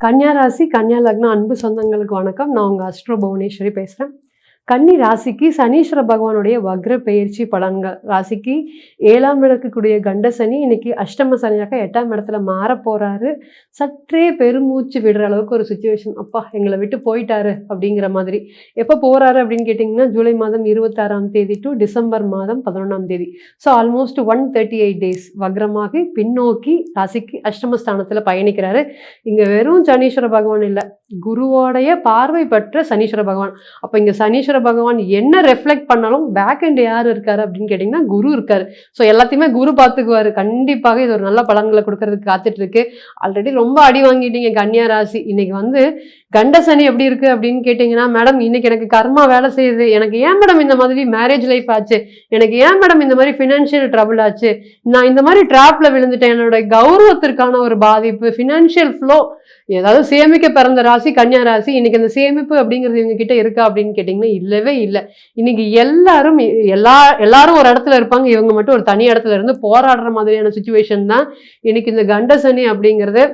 கன்னியா ராசி கன்னியா லக்னம் அன்பு சொந்தங்களுக்கு வணக்கம். நான் உங்கள் அஸ்ட்ரோ புவனேஸ்வரி பேசுகிறேன். கன்னி ராசிக்கு சனீஸ்வர பகவானுடைய வக்ர பெயர்ச்சி பலன்கள். ராசிக்கு 7ஆம் இடத்துக்குரிய கண்ட சனி இன்னைக்கு அஷ்டம சனியாக 8ஆம் இடத்துல மாற போறாரு. சற்றே பெருமூச்சு விடுற அளவுக்கு ஒரு சுச்சுவேஷன். அப்பா எங்களை விட்டு போயிட்டாரு அப்படிங்கிற மாதிரி. எப்போ போறாரு அப்படின்னு கேட்டிங்கன்னா ஜூலை மாதம் 26ஆம் தேதி டு டிசம்பர் மாதம் 11ஆம் தேதி. ஸோ ஆல்மோஸ்ட் 138 days வக்ரமாக பின்னோக்கி ராசிக்கு அஷ்டமஸ்தானத்தில் பயணிக்கிறாரு. இங்கே வெறும் சனீஸ்வர பகவான் இல்லை, குருவோடைய பார்வை பெற்ற சனீஸ்வர பகவான். அப்போ இங்கே சனீஸ்வர பகவான் என்ன ரெஃப்ளெக்ட் பண்ணாலும் பேக் எண்ட் யார் இருக்காரு அப்படின்னு கேட்டிங்கன்னா குரு இருக்காரு. ஸோ எல்லாத்தையுமே குரு பார்த்துக்குவாரு. கண்டிப்பாக இது ஒரு நல்ல பலன்களை கொடுக்கறதுக்கு காத்துட்டு இருக்கு. ஆல்ரெடி ரொம்ப அடி வாங்கிட்டீங்க கன்னியா ராசி. இன்னைக்கு கண்ட சனி எப்படி இருக்கு அப்படின்னு கேட்டிங்கன்னா, மேடம் இன்னைக்கு எனக்கு கர்மா வேலை செய்யுது, எனக்கு ஏன் மேடம் இந்த மாதிரி மேரேஜ் லைஃப் ஆச்சு, எனக்கு ஏன் மேடம் இந்த மாதிரி ஃபினான்ஷியல் ட்ரபிள் ஆச்சு, நான் இந்த மாதிரி ட்ராப்ல விழுந்துட்டேன், என்னோட கௌரவத்திற்கான ஒரு பாதிப்பு, ஃபினான்ஷியல் ஃப்ளோ, ஏதாவது சேமிக்க பிறந்த ராசி கன்னியா ராசி. இன்னைக்கு அந்த சேமிப்பு அப்படிங்கிறது இவங்க கிட்ட இருக்கா அப்படின்னு கேட்டிங்கன்னா இல்லவே இல்லை. இன்னைக்கு எல்லாரும் ஒரு இடத்துல இருப்பாங்க, இவங்க மட்டும் ஒரு தனி இடத்துல இருந்து போராடுற மாதிரியான சுச்சுவேஷன் தான் இன்னைக்கு இந்த கண்ட சனி அப்படிங்கிறது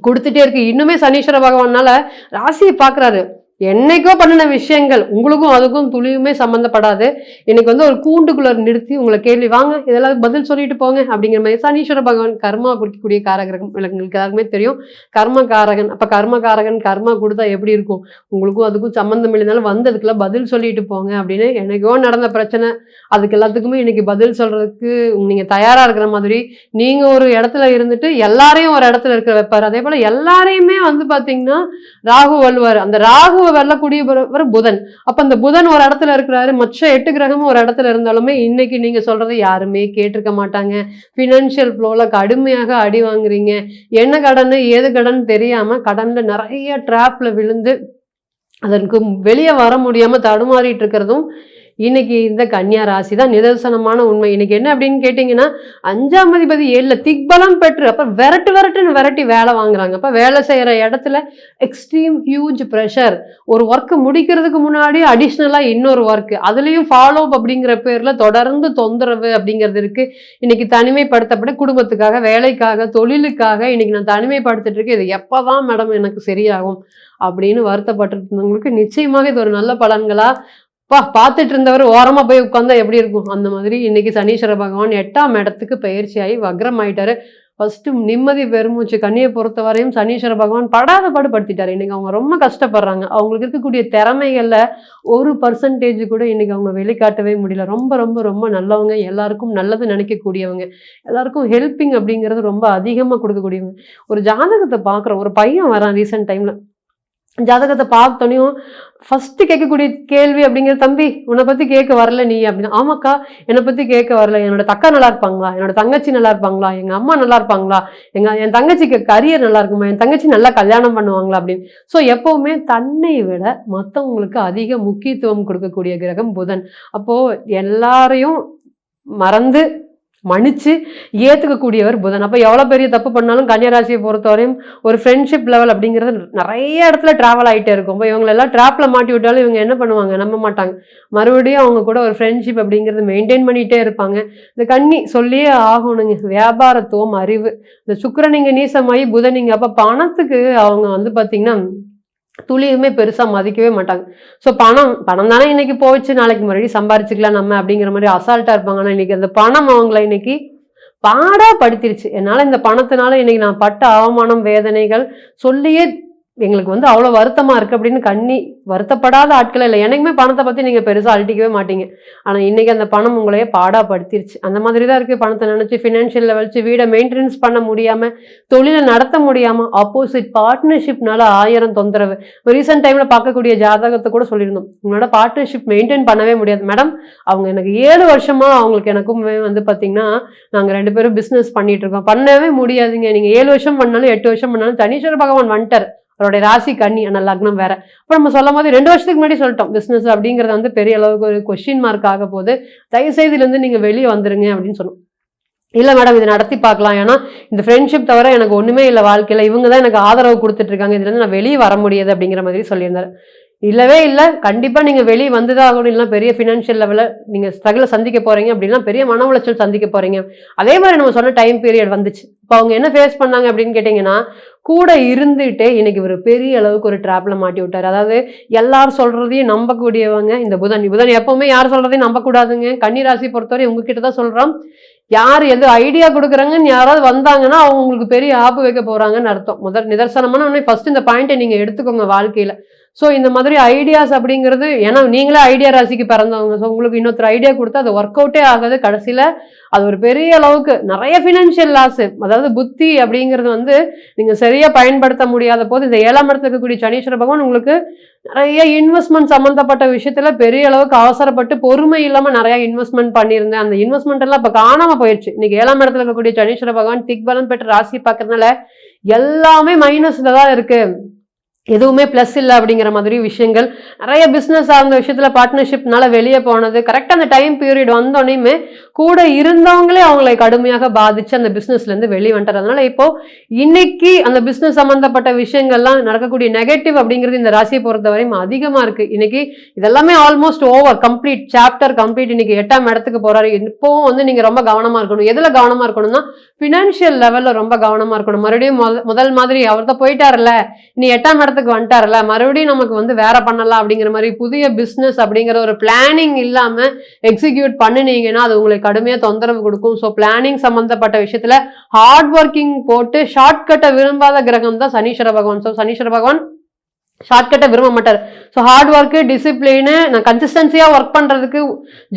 கொடுத்துட்டே இருக்கு. இன்னுமே சனீஸ்வர பகவானால ராசியை பார்க்குறாரு. என்னைக்கோ பண்ணின விஷயங்கள் உங்களுக்கும் அதுக்கும் துளியுமே சம்மந்தப்படாது. இன்னைக்கு ஒரு கூண்டுக்குள்ள நிறுத்தி உங்களை கேள்வி வாங்க இதெல்லாம் பதில் சொல்லிட்டு போங்க அப்படிங்கிற மாதிரி சனீஸ்வர பகவான் கர்மா கொடுக்கக்கூடிய காரகரம் உங்களுக்கு எல்லாருக்குமே தெரியும். கர்மகாரகன். அப்போ கர்மகாரகன் கர்மா கொடுத்தா எப்படி இருக்கும், உங்களுக்கும் அதுக்கும் சம்மந்தம் இல்லைனாலும் வந்ததுக்கெல்லாம் பதில் சொல்லிட்டு போங்க அப்படின்னு. என்னைக்கோ நடந்த பிரச்சனை அதுக்கு எல்லாத்துக்குமே இன்னைக்கு பதில் சொல்றதுக்கு நீங்க தயாரா இருக்கிற மாதிரி நீங்க ஒரு இடத்துல இருந்துட்டு எல்லாரையும் ஒரு இடத்துல இருக்கிற வைப்பாரு. அதே போல எல்லாரையுமே பாத்தீங்கன்னா ராகு வல்லுவார். அந்த ராகு வெல்லக்கூடிய புதன். அப்ப அந்த புதன் ஒரு இடத்துல இருக்கிறாரு, மற்ற 8 கிரகமும் ஒரு இடத்துல இருந்தாலுமே இன்னைக்கு நீங்க சொல்றதை யாருமே கேட்டிருக்க மாட்டாங்க. பினான்சியல் ஃப்ளோல கடுமையாக அடி வாங்குறீங்க. என்ன கடன் ஏது கடன் தெரியாம கடன்ல நிறைய டிராப்ல விழுந்து அதற்கு வெளியே வர முடியாம தடுமாறிட்டு இருக்கிறதும் இன்னைக்கு இந்த கன்னியா ராசி தான் நிதர்சனமான உண்மை. இன்னைக்கு என்ன அப்படின்னு கேட்டீங்கன்னா 5ஆம் அதிபதி 7ல திக்பலம் பெற்று அப்ப விரட்டி வேலை வாங்குறாங்க. அப்ப வேலை செய்யற இடத்துல எக்ஸ்ட்ரீம் ஹியூஜ் ப்ரெஷர். ஒரு ஒர்க்கு முடிக்கிறதுக்கு முன்னாடி அடிஷ்னலா இன்னொரு ஒர்க், அதுலயும் ஃபாலோ அப் அப்படிங்கிற பேர்ல தொடர்ந்து தொந்தரவு அப்படிங்கிறது இருக்கு. இன்னைக்கு தனிமைப்படுத்தப்பட குடும்பத்துக்காக வேலைக்காக தொழிலுக்காக இன்னைக்கு நான் தனிமைப்படுத்திட்டு இருக்கேன், இது எப்பதான் மேடம் எனக்கு சரியாகும் அப்படின்னு வருத்தப்பட்டு இருந்தவங்களுக்கு நிச்சயமாக இது ஒரு நல்ல பலன்களா பார்த்துட்டு இருந்தவர் ஓரமா போய் உட்கார்ந்தா எப்படி இருக்கும் அந்த மாதிரி இன்னைக்கு சனீஸ்வர பகவான் 8ஆம் இடத்துக்கு பயிற்சியாகி வக்ரம் ஆயிட்டாரு. ஃபர்ஸ்ட் நிம்மதி பெருமூச்சு. கன்னியை பொறுத்த வரையும் சனீஸ்வர பகவான் படாத பாடுபடுத்திட்டாரு. இன்னைக்கு அவங்க ரொம்ப கஷ்டப்படுறாங்க. அவங்களுக்கு இருக்கக்கூடிய திறமைகள்ல 1% கூட இன்னைக்கு அவங்க வெளிக்காட்டவே முடியல. ரொம்ப ரொம்ப ரொம்ப நல்லவங்க, எல்லாருக்கும் நல்லது நினைக்கக்கூடியவங்க, எல்லாருக்கும் ஹெல்பிங் அப்படிங்கிறது ரொம்ப அதிகமா கொடுக்கக்கூடியவங்க. ஒரு ஜாதகத்தை பார்க்குறோம், ஒரு பையன் வரான் ரீசெண்ட் டைம்ல. ஜாதகத்தை பார்த்தோன்னையும் ஃபர்ஸ்ட் கேட்கக்கூடிய கேள்வி அப்படிங்கிற, தம்பி உன்னை பத்தி கேட்க வரல நீ அப்படின்னா. ஆமாக்கா என்னை பத்தி கேட்க வரல, என்னோட தக்கா நல்லா இருப்பாங்களா, என்னோட தங்கச்சி நல்லா இருப்பாங்களா, எங்க அம்மா நல்லா இருப்பாங்களா, என் தங்கச்சிக்கு கரியர் நல்லா இருக்குமா, என் தங்கச்சி நல்லா கல்யாணம் பண்ணுவாங்களா அப்படின்னு. ஸோ எப்பவுமே தன்னை விட மற்றவங்களுக்கு அதிக முக்கியத்துவம் கொடுக்கக்கூடிய கிரகம் புதன். அப்போ எல்லாரையும் மறந்து மன்னிச்சு ஏற்றுக்கக்கூடியவர் புதன். அப்போ எவ்வளோ பெரிய தப்பு பண்ணாலும் கன்னியாராசியை பொறுத்தவரையும் ஒரு ஃப்ரெண்ட்ஷிப் லெவல் அப்படிங்கிறது நிறைய இடத்துல ட்ராவல் ஆகிட்டே இருக்கும். இப்போ இவங்களெல்லாம் ட்ராப்பில் மாட்டி விட்டாலும் இவங்க என்ன பண்ணுவாங்க, நம்ப மாட்டாங்க. மறுபடியும் அவங்க கூட ஒரு ஃப்ரெண்ட்ஷிப் அப்படிங்கிறது மெயின்டைன் பண்ணிகிட்டே இருப்பாங்க. இந்த கன்னி சொல்லியே ஆகணுங்க, வியாபாரத்துவம் அறிவு. இந்த சுக்கிரன் இங்கே நீசமாயி புதன் இங்கே. அப்போ பணத்துக்கு அவங்க பார்த்தீங்கன்னா துளியுமே பெருசாக மதிக்கவே மாட்டாங்க. ஸோ பணம் தானே இன்னைக்கு போயிடுச்சு, நாளைக்கு மறுபடியும் சம்பாரிச்சுக்கலாம் நம்ம அப்படிங்கிற மாதிரி அசால்ட்டாக இருப்பாங்க. ஆனால் இன்னைக்கு அந்த பணம் அவங்கள இன்னைக்கு பாடா படுத்திருச்சு. என்னால் இந்த பணத்தினால இன்னைக்கு நான் பட்ட அவமானம் வேதனைகள் சொல்லியே எங்களுக்கு அவ்வளோ வருத்தமாக இருக்குது அப்படின்னு கன்னி வருத்தப்படாத ஆட்கள் இல்லை. எனக்குமே பணத்தை பற்றி நீங்கள் பெருசாக அழட்டிக்கவே மாட்டீங்க. ஆனால் இன்றைக்கி அந்த பணம் உங்களையே பாடாப்படுத்திருச்சு. அந்த மாதிரி தான் இருக்குது. பணத்தை நினச்சி ஃபினான்ஷியல் லெவல்ச்சு வீடை மெயின்டெனன்ஸ் பண்ண முடியாமல், தொழிலை நடத்த முடியாமல், ஆப்போசிட் பார்ட்னர்ஷிப்னால 1000 தொந்தரவு. ரீசெண்ட் டைமில் பார்க்கக்கூடிய ஜாதகத்தை கூட சொல்லியிருந்தோம், உங்களோட பார்ட்னர்ஷிப் மெயின்டைன் பண்ணவே முடியாது மேடம். அவங்க எனக்கு 7 வருஷமாக அவங்களுக்கு எனக்குமே பார்த்தீங்கன்னா நாங்கள் 2 பேரும் பிஸ்னஸ் பண்ணிட்டு இருக்கோம், பண்ணவே முடியாதுங்க. நீங்கள் 7 வருஷம் பண்ணாலும் 8 வருஷம் பண்ணாலும் சனீஸ்வர பகவான் வந்துட்டார். அவருடைய ராசி கன்னி, ஆனால் லக்னம் வேற. அப்போ நம்ம சொல்லும் போது 2 வருஷத்துக்கு முன்னாடி சொல்லிட்டோம் பிஸ்னஸ் அப்படிங்கிறது பெரிய அளவுக்கு ஒரு கொஸ்டின் மார்க் ஆக போது, தயவுசெய்துலேருந்து நீங்கள் வெளியே வந்துருங்க அப்படின்னு சொன்னோம். இல்லை மேடம் இதை நடத்தி பார்க்கலாம், ஏன்னா இந்த ஃப்ரெண்ட்ஷிப் தவிர எனக்கு ஒன்றுமே இல்லை வாழ்க்கையில், இவங்க தான் எனக்கு ஆதரவு கொடுத்துட்டு இருக்காங்க, இதுலேருந்து நான் வெளியே வர முடியாது அப்படிங்கிற மாதிரி சொல்லியிருந்தாரு. இல்லவே இல்ல. கண்டிப்பா நீங்க வெளிய வந்துதான் ஆகணும். இல்லன்னா பெரிய ஃபினான்ஷியல் லெவல்ல நீங்க ஸ்ட்ரகிள சந்திக்க போறீங்க அப்படின்னா, பெரிய மன உளைச்சல் சந்திக்க போறீங்க. அதே மாரி நம்ம சொன்ன டைம் பீரியட் வந்துச்சு. இப்ப அவங்க என்ன ஃபேஸ் பண்ணாங்க அப்படின்னு கேட்டீங்கன்னா, கூட இருந்துட்டே இன்னைக்கு ஒரு பெரிய அளவுக்கு ஒரு ட்ராப்ல மாட்டி விட்டாரு. அதாவது எல்லாரும் சொல்றதையும் நம்பக்கூடியவங்க இந்த புதன். புதன் எப்பவுமே யார் சொல்றதையும் நம்பக்கூடாதுங்க. கன்னி ராசி பொறுத்தவரை உங்ககிட்ட தான் சொல்றோம். யார் எது ஐடியா குடுக்குறாங்கன்னு யாராவது வந்தாங்கன்னா, அவங்க உங்களுக்கு பெரிய ஆப்பு வைக்க போறாங்கன்னு அர்த்தம். நிதர்சனமான உண்மை. ஃபர்ஸ்ட் இந்த பாயிண்ட்ட நீங்க எடுத்துக்கோங்க வாழ்க்கையில. ஸோ இந்த மாதிரி ஐடியாஸ் அப்படிங்கிறது ஏன்னா நீங்களே ஐடியா ராசிக்கு பிறந்தவங்க. ஸோ உங்களுக்கு இன்னொருத்தர் ஐடியா குடுத்தா அது ஒர்க் அவுட்டே ஆகாது. கடைசியில அது ஒரு பெரிய அளவுக்கு நெறைய ஃபினான்ஷியல் லாஸ். அதாவது புத்தி அப்படிங்கிறது வந்து நீங்க சரியா பயன்படுத்த முடியாத போது, இந்த 7ஆம் இடத்துல இருக்கக்கூடிய சனீஸ்வர பகவான் உங்களுக்கு நெறைய இன்வெஸ்ட்மென்ட் சம்மந்தப்பட்ட விஷயத்துல பெரிய அளவுக்கு அவசரப்பட்டு பொறுமை இல்லாம நெறைய இன்வெஸ்ட்மென்ட் பண்ணியிருந்தேன். அந்த இன்வெஸ்ட்மென்ட் எல்லாம் இப்ப காணாம போயிருச்சு. இன்னைக்கு 7ஆம் இடத்துல இருக்கக்கூடிய சனீஸ்வர பகவான் திக்பலன் பெற்ற ராசி பார்க்கறதுனால எல்லாமே மைனஸ்ல தான் இருக்கு. எதுவுமே பிளஸ் இல்ல அப்படிங்கிற மாதிரி விஷயங்கள். நெறைய பிசினஸ் சார்ந்த விஷயத்துல பார்ட்னர்ஷிப்னால வெளிய போனது. கரெக்ட்டா அந்த டைம் பீரியட் வந்தோனயுமே கூட இருந்தவங்களே அவங்களை கடுமையாக பாதிச்சு அந்த பிசினஸ்ல இருந்து வெளிய வந்துட்டாரு. அதனால இப்போ இன்னைக்கு அந்த பிசினஸ் சம்பந்தப்பட்ட விஷயங்கள்லாம் நடக்கக்கூடிய நெகட்டிவ் அப்படிங்கிறது இந்த ராசியை பொறுத்தவரையும் அதிகமா இருக்கு. இன்னைக்கு இதெல்லாமே almost over complete chapter complete. இன்னைக்கு 8ஆம் இடத்துக்கு போறாரு. இப்பவும் வந்து நீங்க ரொம்ப கவனமா இருக்கணும். எதுல கவனமா இருக்கணும்னா பினான்சியல் லெவல்ல ரொம்ப கவனமா இருக்கணும். மறுபடியும் முதல் மாதிரி அவர்தான் போயிட்டாருல்ல, நீ 8ஆம் இடத்துக்கு வந்துட்டாருல்ல, மறுபடியும் நமக்கு வந்து வேற பண்ணலாம் அப்படிங்கிற மாதிரி புதிய பிசினஸ் அப்படிங்கிற ஒரு பிளானிங் இல்லாம எக்ஸிக்யூட் பண்ணினீங்கன்னா அது உங்களுக்கு கடுமையா தொந்தரவு கொடுக்கும். ஸோ பிளானிங் சம்பந்தப்பட்ட விஷயத்துல ஹார்ட் ஒர்க்கிங் போட்டு ஷார்ட்கட்டை விரும்பாத கிரகம் தான் சனீஸ்வர பகவான். ஸோ சனீஸ்வர பகவான் ஷார்ட்கட்டை விரும்ப மாட்டார். ஸோ ஹார்ட் ஒர்க்கு டிசிப்ளினு நான் கன்சிஸ்டன்சியாக ஒர்க் பண்ணுறதுக்கு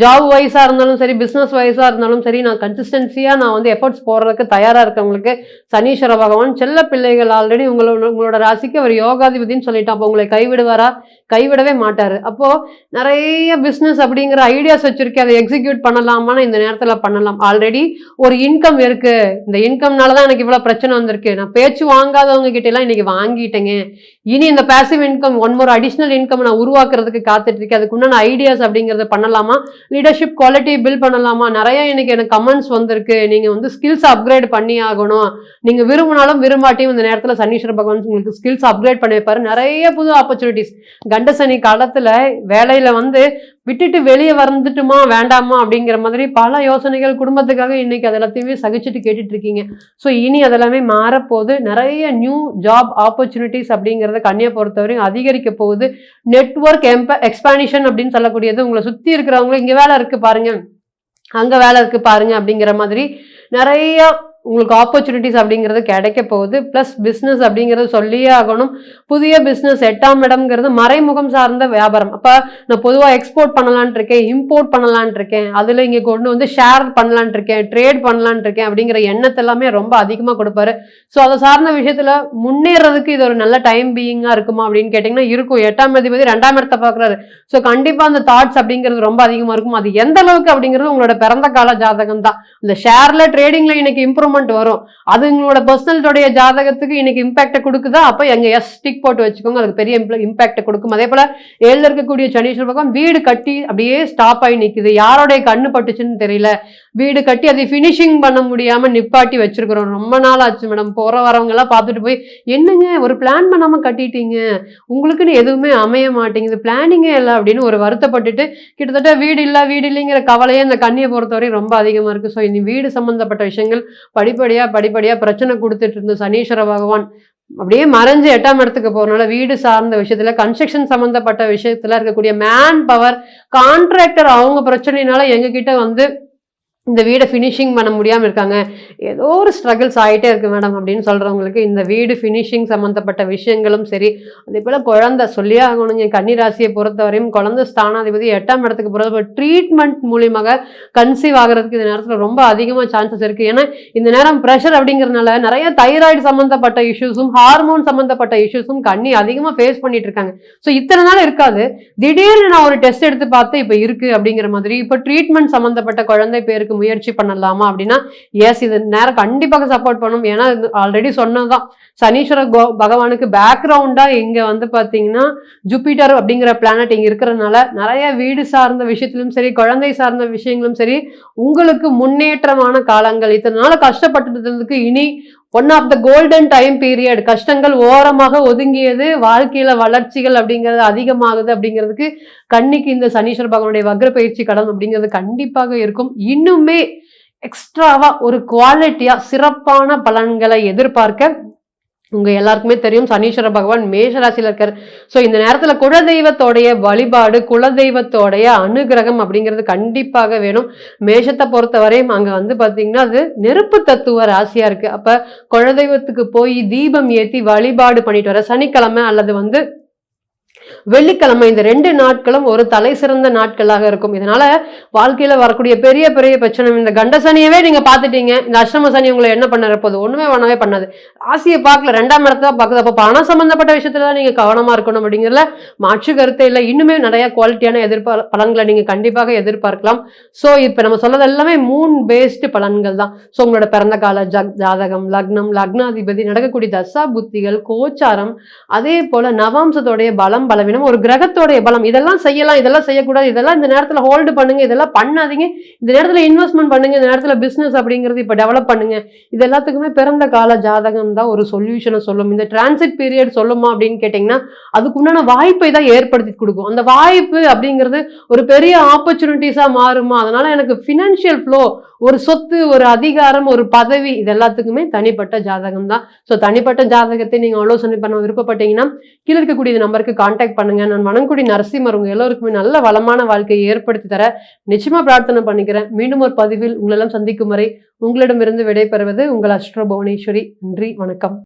ஜாப் வைஸாக இருந்தாலும் சரி பிஸ்னஸ் வைஸாக இருந்தாலும் சரி நான் கன்சிஸ்டன்சியாக நான் வந்து எஃபர்ட்ஸ் போடுறதுக்கு தயாராக இருக்கவங்களுக்கு சனீஸ்வர பகவான் செல்ல பிள்ளைகள் ஆல்ரெடி உங்களோட ராசிக்கு அவர் யோகாதிபதினு சொல்லிட்டோம். அப்போ உங்களை கைவிடுவாரா? கைவிடவே மாட்டார். அப்போது நிறைய பிஸ்னஸ் அப்படிங்கிற ஐடியாஸ் வச்சுருக்கேன், அதை எக்ஸிக்யூட் பண்ணலாமான்னு இந்த நேரத்தில் பண்ணலாம். ஆல்ரெடி ஒரு இன்கம் இருக்குது, இந்த இன்கம்னால தான் எனக்கு இவ்வளோ பிரச்சனை வந்திருக்கு, நான் பேச்சு வாங்காதவங்க கிட்டலாம் இன்னைக்கு வாங்கிட்டேங்க, இனி இந்த passive income one more additional income நான் உருவாக்குறதுக்கு காத்துட்டு இருக்கேன், அதுக்கு உண்டான ஐடியாஸ் அப்படிங்கறத பண்ணலாமா, லீடர்ஷிப் குவாலிட்டி பில்ட் பண்ணலாமா, நிறைய இன்னைக்கு எனக்கு கமெண்ட்ஸ் வந்திருக்கு, நீங்க வந்து ஸ்கில்ஸ் அப்கிரேட் பண்ணி ஆகணும், நீங்க விரும்பினாலும் விரும்பாட்டியும் இந்த நேரத்துல சனீஸ்வர பகவான் உங்களுக்கு ஸ்கில்ஸ் அப்கிரேட் பண்ணி வைப்பாரு. நிறைய புது ஆப்பர்ச்சுனிட்டிஸ் கண்டசனி காலத்துல வேலையில வந்து விட்டுட்டு வெளியே வந்துட்டுமா வேண்டாமா அப்படிங்கிற மாதிரி பல யோசனைகள் குடும்பத்துக்காக இன்னைக்கு அது எல்லாத்தையுமே சகிச்சுட்டு கேட்டுட்டு இருக்கீங்க. ஸோ இனி அதெல்லாமே மாறப்போகுது. நிறைய நியூ ஜாப் ஆப்பர்ச்சுனிட்டிஸ் அப்படிங்கிறத கன்னியை பொறுத்தவரையும் அதிகரிக்க போகுது. நெட்வொர்க் எக்ஸ்பான்ஷன் அப்படின்னு சொல்லக்கூடியது உங்களை சுற்றி இருக்கிறவங்களும் இங்கே வேலை இருக்கு பாருங்க, அங்கே வேலை இருக்கு பாருங்க அப்படிங்கிற மாதிரி நிறைய உங்களுக்கு ஆப்பர்ச்சுனிட்டிஸ் அப்படிங்கிறது கிடைக்க போகுது. ப்ளஸ் பிஸ்னஸ் அப்படிங்கிறது சொல்லியே ஆகணும். புதிய பிஸ்னஸ் 8ஆம் இடம்ங்கிறது மறைமுகம் சார்ந்த வியாபாரம். அப்போ நான் பொதுவாக எக்ஸ்போர்ட் பண்ணலான் இருக்கேன், இம்போர்ட் பண்ணலான் இருக்கேன், அதில் இங்கே கொண்டு வந்து ஷேர் பண்ணலான் இருக்கேன், ட்ரேட் பண்ணலான் இருக்கேன் அப்படிங்கிற எண்ணத்தை எல்லாமே ரொம்ப அதிகமாக கொடுப்பாரு. ஸோ அதை சார்ந்த விஷயத்தில் முன்னேறதுக்கு இது ஒரு நல்ல டைம் பீயிங்காக இருக்குமா அப்படின்னு கேட்டிங்கன்னா இருக்கும். 8ஆம் அதிபதி 2ஆம் இடத்தை பார்க்குறாரு. ஸோ கண்டிப்பாக அந்த தாட்ஸ் அப்படிங்கிறது ரொம்ப அதிகமாக இருக்கும். அது எந்த அளவுக்கு அப்படிங்கிறது உங்களோட பிறந்த கால ஜாதகம் தான். இந்த ஷேர்ல ட்ரேடிங்ல இன்னைக்கு இம்ப்ரூவ்மெண்ட் வரும், அது உங்களோட பர்சனல் ஜாதகத்துக்கு இன்னைக்கு இம்பாக்ட் கொடுக்குதா, அப்ப எங்க எஸ் ஸ்டிக் போட்டு வச்சுக்கோங்க, அதுக்கு பெரிய இம்பாக்ட் கொடுக்கும். அதே போல ஏழுல இருக்கக்கூடிய சனீஸ்வர பகவான் வீடு கட்டி அப்படியே ஸ்டாப் ஆகி நிக்குது, யாரோடைய கண்ணு பட்டுச்சுன்னு தெரியல, வீடு கட்டி அதை பினிஷிங் பண்ண முடியாம நிப்பாட்டி வச்சிருக்கிறோம், ரொம்ப நாள் ஆச்சு மேடம், போற வரவங்க எல்லாம் பார்த்துட்டு போய் என்னங்க ஒரு பிளான் பண்ணாம கட்டிட்டீங்க, உங்களுக்குன்னு எதுவுமே அமைய மாட்டேங்குது, பிளானிங்கே இல்லை அப்படின்னு ஒரு வருத்தப்பட்டுட்டு கிட்டத்தட்ட வீடு இல்லைங்கிற கவலையே இந்த கன்னியை பொறுத்தவரை ரொம்ப அதிகமா இருக்கு. ஸோ இந்த வீடு சம்பந்தப்பட்ட விஷயங்கள் படிப்படியா பிரச்சனை கொடுத்துட்டு இருந்த சனீஸ்வர பகவான் அப்படியே மறைஞ்சு 8ஆம் இடத்துக்கு போறதுனால வீடு சார்ந்த விஷயத்துல கன்ஸ்ட்ரக்ஷன் சம்பந்தப்பட்ட விஷயத்துல இருக்கக்கூடிய மேன் பவர் கான்ட்ராக்டர் அவங்க பிரச்சனைனால எங்க கிட்ட வந்து இந்த வீடை ஃபினிஷிங் பண்ண முடியாமல் இருக்காங்க, ஏதோ ஒரு ஸ்ட்ரகிள்ஸ் ஆகிட்டே இருக்கு மேடம் அப்படின்னு சொல்கிறவங்களுக்கு இந்த வீடு ஃபினிஷிங் சம்மந்தப்பட்ட விஷயங்களும் சரி, அதே போல் குழந்தை சொல்லியே ஆகணுங்க. கன்னிராசியை பொறுத்தவரையும் குழந்தை ஸ்தானாதிபதி 8ஆம் இடத்துக்கு போகிறது ட்ரீட்மெண்ட் மூலியமாக கன்சீவ் ஆகிறதுக்கு இந்த நேரத்தில் ரொம்ப அதிகமாக சான்சஸ் இருக்குது. ஏன்னா இந்த நேரம் ப்ரெஷர் அப்படிங்கிறதுனால நிறைய தைராய்டு சம்மந்தப்பட்ட இஷ்யூஸும் ஹார்மோன் சம்மந்தப்பட்ட இஷ்யூஸும் கன்னி அதிகமாக ஃபேஸ் பண்ணிட்டு இருக்காங்க. ஸோ இத்தனை நாள் இருக்காது, திடீர்னு நான் ஒரு டெஸ்ட் எடுத்து பார்த்து இப்போ இருக்குது அப்படிங்கிற மாதிரி. இப்போ ட்ரீட்மெண்ட் சம்மந்தப்பட்ட குழந்தை பேருக்கு முயற்சி பண்ணலாமா அப்படின்னா எஸ், இது நேரம் கண்டிப்பாக சப்போர்ட் பண்ணும். ஏன்னா ஆல்ரெடி சொன்னதுதான், சனீஸ்வர பகவானுக்கு பேக்ரவுண்டா இங்க வந்து பாத்தீங்கன்னா ஜூபிட்டர் அப்படிங்கிற பிளானட் இங்க இருக்கிறதுனால நிறைய வீடு சார்ந்த விஷயத்திலும் சரி குழந்தை சார்ந்த விஷயங்களும் சரி உங்களுக்கு முன்னேற்றமான காலங்கள். இத்தனை நாள் கஷ்டப்பட்டதுக்கு இனி one of the golden time period. கஷ்டங்கள் ஓரமாக ஒதுங்கியது, வாழ்க்கையில வளர்ச்சிகள் அப்படிங்கிறது அதிகமாகுது அப்படிங்கிறதுக்கு கன்னிக்கு இந்த சனீஸ்வர பகவானுடைய வக்ர பயிற்சி கடன் அப்படிங்கிறது கண்டிப்பாக இருக்கும். இன்னுமே எக்ஸ்ட்ராவா ஒரு குவாலிட்டியா சிறப்பான பலன்களை எதிர்பார்க்க உங்க எல்லாருக்குமே தெரியும் சனீஸ்வர பகவான் மேஷ ராசியில இருக்காரு. ஸோ இந்த நேரத்துல குலதெய்வத்தோடைய வழிபாடு, குலதெய்வத்தோடைய அனுகிரகம் அப்படிங்கிறது கண்டிப்பாக வேணும். மேஷத்தை பொறுத்தவரையும் அங்க பாத்தீங்கன்னா அது நெருப்பு தத்துவ ராசியா இருக்கு. அப்ப குலதெய்வத்துக்கு போய் தீபம் ஏத்தி வழிபாடு பண்ணிட்டு வர சனிக்கிழமை அல்லது வெள்ளிக்கிழமை இந்த 2 நாட்களும் ஒரு தலை சிறந்த நாட்களாக இருக்கும். இதனால வாழ்க்கையில வரக்கூடிய பெரிய பெரிய பிரச்சனை, இந்த கண்ட சனியவே நீங்க பாத்துட்டீங்க, இந்த அஷ்டம சனி உங்களை என்ன பண்ண போகுது? ஒண்ணுமே பண்ணவே பண்ணாது. ராசியை பார்க்கல, 2ஆம் இடத்துல பாக்குது. அப்ப பணம் சம்பந்தப்பட்ட விஷயத்துல நீங்க கவனமா இருக்கணும் அப்படிங்கிறதுல மாற்று கருத்தை இல்லை. இன்னுமே நிறைய குவாலிட்டியான பலன்களை நீங்க கண்டிப்பாக எதிர்பார்க்கலாம். சோ இப்ப நம்ம சொல்றது எல்லாமே மூன் பேஸ்டு பலன்கள் தான். சோ உங்களோட பிறந்த கால ஜாதகம், லக்னம், லக்னாதிபதி, நடக்கக்கூடிய தசா புத்திகள், கோச்சாரம், அதே போல நவாம்சத்தோடைய பலம் பலவீனம், ஒரு கிரகத்தோடைய பலம், இதெல்லாம் செய்யலாம், இதெல்லாம் செய்யக்கூடாது, இதெல்லாம் இந்த நேரத்துல ஹோல்டு பண்ணுங்க, இதெல்லாம் பண்ணாதீங்க, இந்த நேரத்துல இன்வெஸ்ட்மெண்ட் பண்ணுங்க, இந்த நேரத்துல பிசினஸ் அப்படிங்கிறது இப்ப டெவலப் பண்ணுங்க. இது எல்லாத்துக்குமே பிறந்த கால ஜாதகம் தான் ஒரு சொல்யூஷனை சொல்லும். இந்த டிரான்சிட் பீரியட் சொல்லுமா அப்படின்னு கேட்டீங்கன்னா அதுக்குண்டான வாய்ப்பை தான் ஏற்படுத்தி கொடுக்கும். அந்த வாய்ப்பு அப்படிங்கிறது ஒரு பெரிய ஆப்பர்ச்சுனிட்டிஸா மாறுமா? அதனால எனக்கு பினான்சியல் ஃப்ளோ, ஒரு சொத்து, ஒரு அதிகாரம், ஒரு பதவி, இது எல்லாத்துக்குமே தனிப்பட்ட ஜாதகம் தான். ஸோ தனிப்பட்ட ஜாதகத்தை நீங்க ஆலோசனை பண்ண விருப்பப்பட்டீங்கன்னா கீழே இருக்கக்கூடிய நம்பருக்கு கான்டாக்ட் பண்ணுங்க. நான் வணங்குடி நரசிம்மர் உங்க எல்லோருக்குமே நல்ல வளமான வாழ்க்கையை ஏற்படுத்தி தர நிச்சயமா பிரார்த்தனை பண்ணிக்கிறேன். மீண்டும் ஒரு பதிவில் உங்களெல்லாம் சந்திக்கும் வரை உங்களிடமிருந்து விடைபெறுவது உங்கள் அஸ்ட்ரோ புவனேஸ்வரி. நன்றி, வணக்கம்.